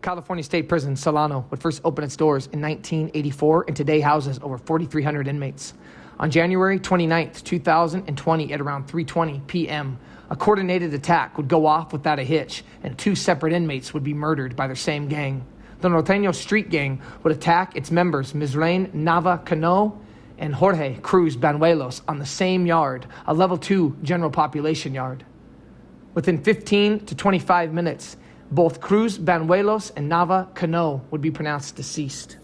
California State Prison, Solano, would first open its doors in 1984 and today houses over 4,300 inmates. On January 29th, 2020, at around 3:20 p.m., a coordinated attack would go off without a hitch, and two separate inmates would be murdered by their same gang. The Norteno street gang would attack its members, Misrain Nava Cano and Jorge Cruz Banuelos, on the same yard, a level 2 general population yard. Within 15 to 25 minutes, both Cruz Banuelos and Nava Cano would be pronounced deceased.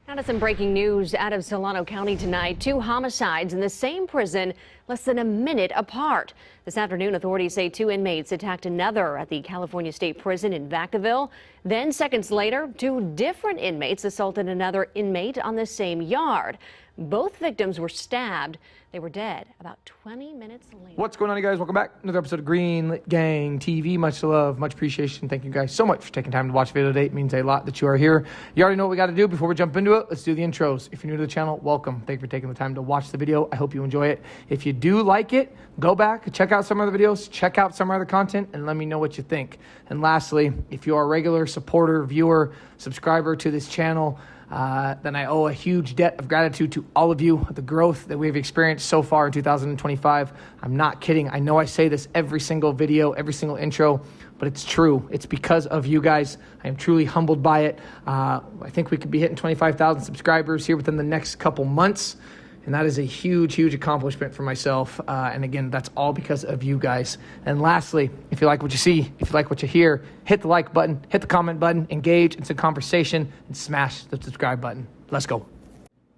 Now to some breaking news out of Solano County tonight. 2 homicides in the same prison less than a minute apart. This afternoon, authorities say 2 inmates attacked another at the California State Prison in Vacaville. Then seconds later, 2 different inmates assaulted another inmate on the same yard. Both victims were stabbed. They were dead about 20 minutes later. What's going on, you guys? Welcome back. Another episode of Green Lit Gang TV. Much love, much appreciation. Thank you guys so much for taking time to watch the video today. It means a lot that you are here. You already know what we got to do. Before we jump into it, let's do the intros. If you're new to the channel, welcome. Thank you for taking the time to watch the video. I hope you enjoy it. If you do like it, go back, check out some other videos, check out some other content, and let me know what you think. And lastly, if you are a regular supporter, viewer, subscriber to this channel, then I owe a huge debt of gratitude to all of you. The growth that we've experienced so far in 2025. I'm not kidding. I know I say this every single video, every single intro, but it's true. It's because of you guys. I am truly humbled by it. I think we could be hitting 25,000 subscribers here within the next couple months. And that is a huge, huge accomplishment for myself. And again, that's all because of you guys. And lastly, if you like what you see, if you like what you hear, hit the like button, hit the comment button, engage in some conversation, and smash the subscribe button. Let's go.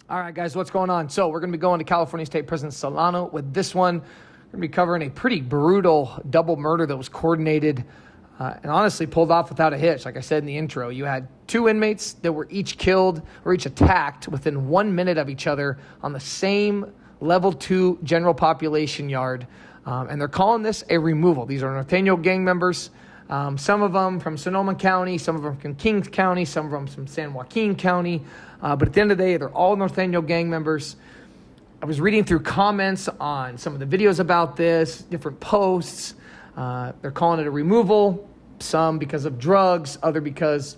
All right, guys, what's going on? So we're going to be going to California State Prison, Solano. With this one, we're going to be covering a pretty brutal double murder that was coordinated and honestly pulled off without a hitch. Like I said in the intro, you had 2 inmates that were each killed or each attacked within 1 minute of each other on the same level 2 general population yard. And they're calling this a removal. These are Norteno gang members. Some of them from Sonoma County, some of them from Kings County, some of them from San Joaquin County. But at the end of the day, they're all Norteno gang members. I was reading through comments on some of the videos about this, different posts. They're calling it a removal, some because of drugs, other because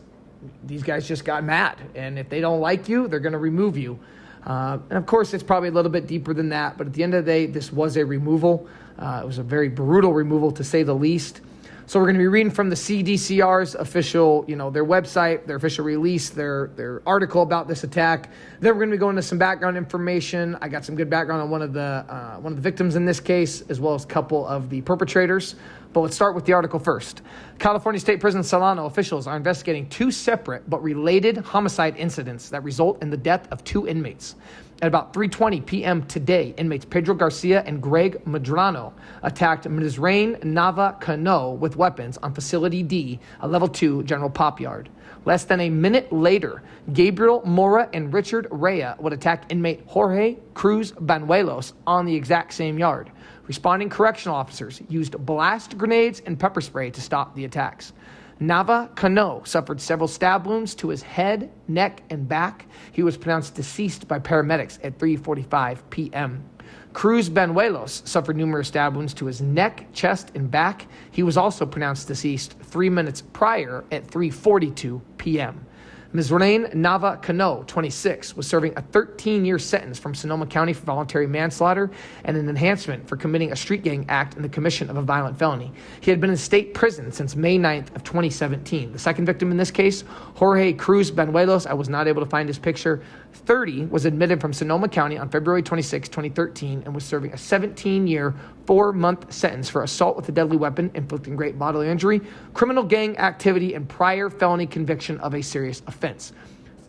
these guys just got mad. And if they don't like you, they're going to remove you. And of course, it's probably a little bit deeper than that. But at the end of the day, this was a removal. It was a very brutal removal, to say the least. So we're going to be reading from the CDCR's official, their website, their official release, their article about this attack. Then we're going to be going to some background information. I got some good background on one of the victims in this case, as well as a couple of the perpetrators. But let's start with the article first. California State Prison Solano officials are investigating 2 separate but related homicide incidents that result in the death of 2 inmates. At about 3:20 p.m. today, inmates Pedro Garcia and Greg Medrano attacked Misrain Nava Cano with weapons on Facility D, a level 2 general pop yard. Less than a minute later, Gabriel Mora and Richard Rea would attack inmate Jorge Cruz Banuelos on the exact same yard. Responding correctional officers used blast grenades and pepper spray to stop the attacks. Nava Cano suffered several stab wounds to his head, neck, and back. He was pronounced deceased by paramedics at 3:45 p.m. Cruz Banuelos suffered numerous stab wounds to his neck, chest, and back. He was also pronounced deceased 3 minutes prior at 3:42 p.m. Misrain Nava Cano, 26, was serving a 13-year sentence from Sonoma County for voluntary manslaughter and an enhancement for committing a street gang act in the commission of a violent felony. He had been in state prison since May 9th of 2017. The second victim in this case, Jorge Cruz Banuelos, I was not able to find his picture, 30, was admitted from Sonoma County on February 26, 2013, and was serving a 17-year, 4-month sentence for assault with a deadly weapon, inflicting great bodily injury, criminal gang activity, and prior felony conviction of a serious offense.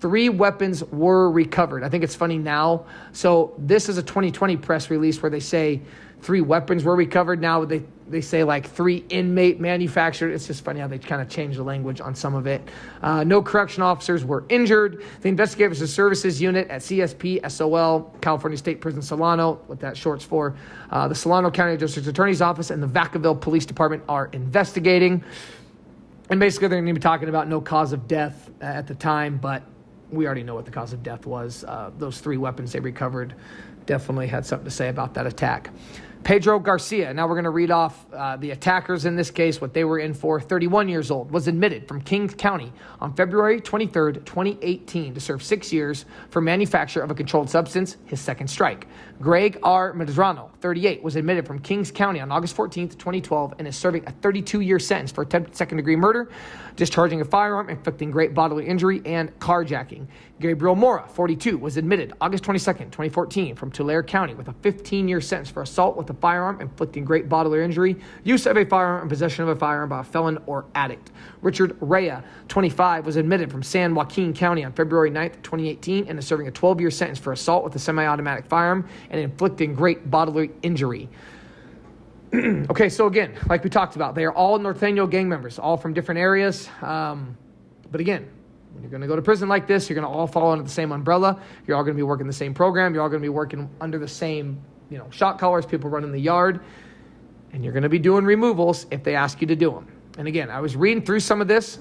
3 weapons were recovered. I think it's funny now. So this is a 2020 press release where they say 3 weapons were recovered. Now they say like 3 inmate manufactured. It's just funny how they kind of changed the language on some of it. No correctional officers were injured. The Investigative Services Unit at CSP SOL, California State Prison Solano, what that short's for, the Solano County District Attorney's Office and the Vacaville Police Department are investigating. And basically they're going to be talking about no cause of death at the time, but we already know what the cause of death was. Those 3 weapons they recovered definitely had something to say about that attack. Pedro Garcia, now we're going to read off the attackers in this case, what they were in for. 31 years old, was admitted from Kings County on February 23rd, 2018 to serve 6 years for manufacture of a controlled substance, his second strike. Greg R. Medrano, 38, was admitted from Kings County on August 14th, 2012 and is serving a 32-year sentence for attempted second-degree murder, discharging a firearm, inflicting great bodily injury, and carjacking. Gabriel Mora, 42, was admitted August 22nd, 2014 from Tulare County with a 15-year sentence for assault with a firearm, inflicting great bodily injury, use of a firearm, and possession of a firearm by a felon or addict. Richard Rea, 25, was admitted from San Joaquin County on February 9th, 2018 and is serving a 12-year sentence for assault with a semi-automatic firearm and inflicting great bodily injury. Okay, so again, like we talked about, they are all Norteno gang members, all from different areas. But again, when you're going to go to prison like this, you're going to all fall under the same umbrella. You're all going to be working the same program. You're all going to be working under the same, shot callers, people running the yard. And you're going to be doing removals if they ask you to do them. And again, I was reading through some of this.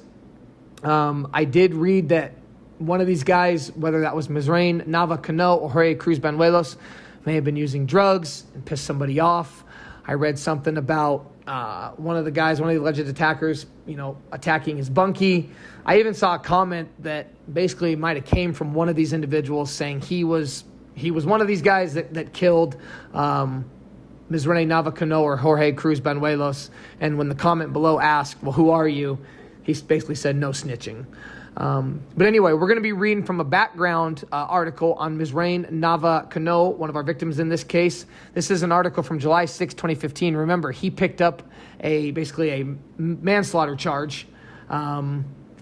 I did read that one of these guys, whether that was Misrain Nava Cano or Jorge Cruz Banuelos, may have been using drugs and pissed somebody off. I read something about one of the alleged attackers, attacking his bunkie. I even saw a comment that basically might have came from one of these individuals saying he was one of these guys that killed Ms. Renee Navacano or Jorge Cruz Banuelos. And when the comment below asked, well, who are you? He basically said no snitching. But anyway, we're going to be reading from a background article on Ms. Rain Nava Cano, one of our victims in this case. This is an article from July 6, 2015. Remember, he picked up basically a manslaughter charge,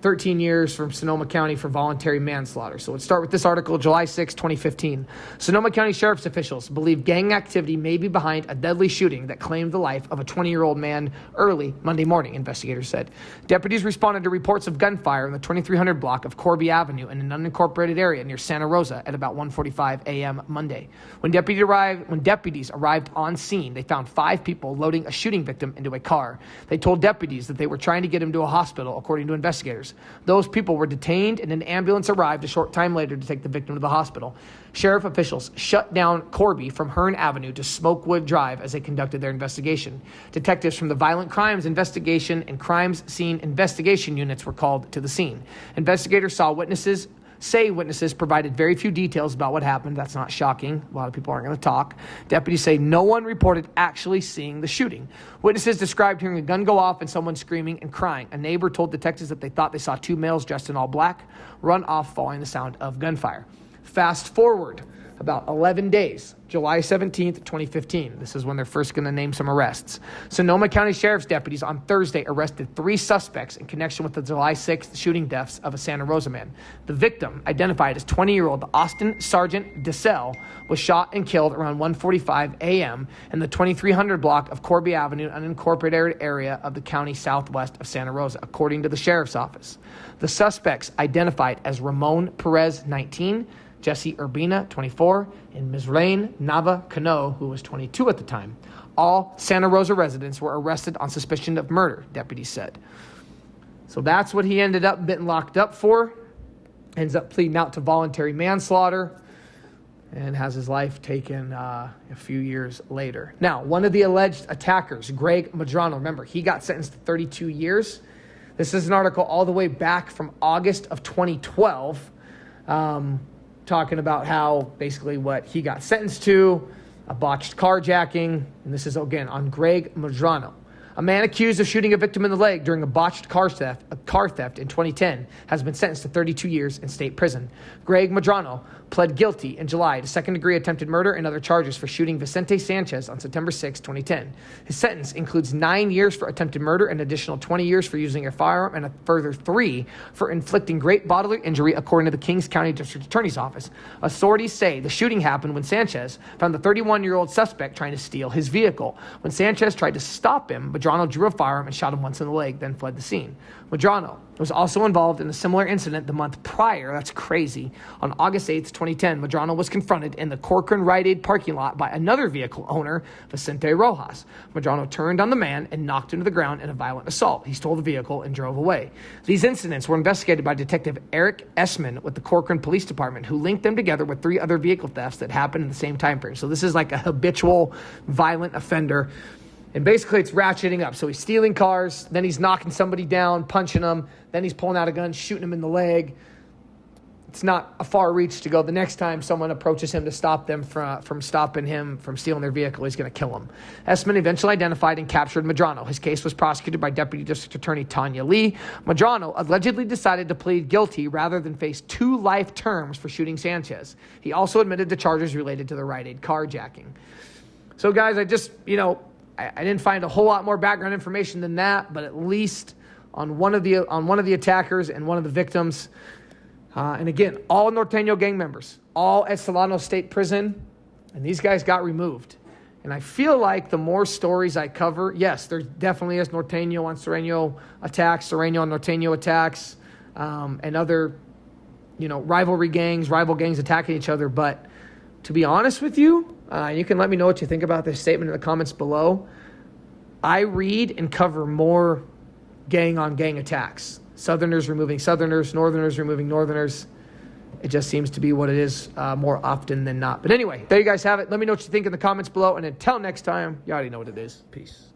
13 years from Sonoma County for voluntary manslaughter. So let's start with this article, July 6, 2015. Sonoma County Sheriff's officials believe gang activity may be behind a deadly shooting that claimed the life of a 20-year-old man early Monday morning, investigators said. Deputies responded to reports of gunfire in the 2300 block of Corby Avenue in an unincorporated area near Santa Rosa at about 1:45 a.m. Monday. When deputies arrived on scene, they found 5 people loading a shooting victim into a car. They told deputies that they were trying to get him to a hospital, according to investigators. Those people were detained and an ambulance arrived a short time later to take the victim to the hospital. Sheriff officials shut down Corby from Hearn Avenue to Smokewood Drive as they conducted their investigation. Detectives from the Violent Crimes Investigation and Crimes Scene Investigation units were called to the scene. Investigators witnesses provided very few details about what happened. That's not shocking. A lot of people aren't going to talk. Deputies say no one reported actually seeing the shooting. Witnesses described hearing a gun go off and someone screaming and crying. A neighbor told detectives that they thought they saw 2 males dressed in all black run off following the sound of gunfire. Fast forward about 11 days, July 17th, 2015. This is when they're first going to name some arrests. Sonoma County Sheriff's deputies on Thursday arrested 3 suspects in connection with the July 6th shooting deaths of a Santa Rosa man. The victim, identified as 20-year-old Austin Sargent DeSalle, was shot and killed around 1:45 a.m. in the 2300 block of Corby Avenue, an unincorporated area of the county southwest of Santa Rosa, according to the sheriff's office. The suspects, identified as Ramon Perez, 19, Jesse Urbina, 24, and Ms. Rain Nava Cano, who was 22 at the time. All Santa Rosa residents were arrested on suspicion of murder, deputies said. So that's what he ended up getting locked up for. Ends up pleading out to voluntary manslaughter and has his life taken a few years later. Now, one of the alleged attackers, Greg Medrano, remember, he got sentenced to 32 years. This is an article all the way back from August of 2012. Talking about how basically what he got sentenced to, a botched carjacking, and this is again on Greg Medrano. A man accused of shooting a victim in the leg during a botched car theft in 2010 has been sentenced to 32 years in state prison. Greg Medrano pled guilty in July to second-degree attempted murder and other charges for shooting Vicente Sanchez on September 6, 2010. His sentence includes 9 years for attempted murder, an additional 20 years for using a firearm, and a further 3 for inflicting great bodily injury, according to the Kings County District Attorney's Office. Authorities say the shooting happened when Sanchez found the 31-year-old suspect trying to steal his vehicle. When Sanchez tried to stop him, Medrano drew a firearm and shot him once in the leg, then fled the scene. Medrano was also involved in a similar incident the month prior. That's crazy. On August 8th, 2010, Medrano was confronted in the Corcoran Rite Aid parking lot by another vehicle owner, Vicente Rojas. Medrano turned on the man and knocked him to the ground in a violent assault. He stole the vehicle and drove away. These incidents were investigated by Detective Eric Essman with the Corcoran Police Department, who linked them together with 3 other vehicle thefts that happened in the same time frame. So this is like a habitual violent offender. And basically it's ratcheting up. So he's stealing cars, then he's knocking somebody down, punching them, then he's pulling out a gun, shooting him in the leg. It's not a far reach to go. The next time someone approaches him to stop them from stopping him from stealing their vehicle, he's going to kill him. Essman eventually identified and captured Medrano. His case was prosecuted by Deputy District Attorney Tanya Lee. Medrano allegedly decided to plead guilty rather than face 2 life terms for shooting Sanchez. He also admitted to charges related to the Rite Aid carjacking. So guys, I just, I didn't find a whole lot more background information than that, but at least on one of the attackers and one of the victims. And again, all Norteno gang members, all at Solano State Prison, and these guys got removed. And I feel like the more stories I cover, yes, there definitely is Norteno on Sereno attacks, Sereno on Norteno attacks, and other, rival gangs attacking each other. But to be honest with you, you can let me know what you think about this statement in the comments below. I read and cover more gang-on-gang attacks. Southerners removing Southerners, Northerners removing Northerners. It just seems to be what it is more often than not. But anyway, there you guys have it. Let me know what you think in the comments below. And until next time, you already know what it is. Peace.